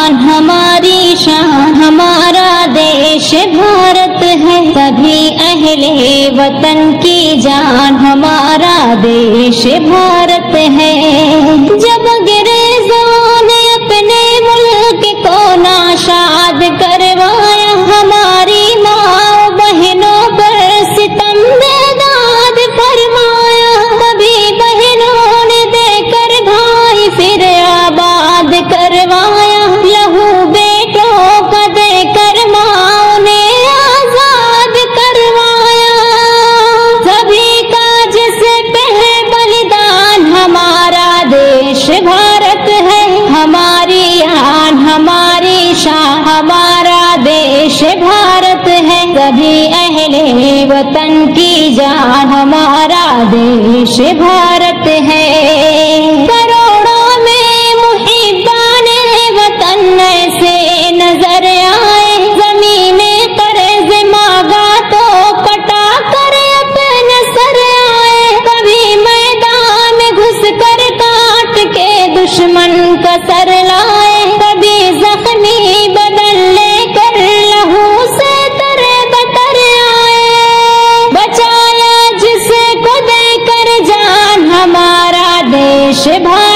जान हमारी शान हमारा देश भारत है। सभी अहले वतन की जान हमारा देश भारत है। जब अंग्रेजों ने अपने मुल्क को नाशाद करवाया, हमारी माँ बहनों पर सितम बेदाद फरमाया। तभी बहनों ने देकर भाई फिर आबाद करवाया। लहू बेटों का देकर माँ ने आजाद करवाया। सभी काज से पहले बलिदान हमारा देश भारत है। हमारी आन हमारी शान हमारा देश भारत है। सभी अहले वतन की जान हमारा देश भारत है। करोड़ों में मुहिब्बाने वतन ऐसे नजर आए, जमीने पर मांगा तो कटा कर अपने सर आए। कभी मैदान में घुस कर काट के दुश्मन का सर लाए, कभी जख्मी बदन लेकर लहू से तरे बतर आए। बचाया जिसे को देकर जान हमारा देश भारत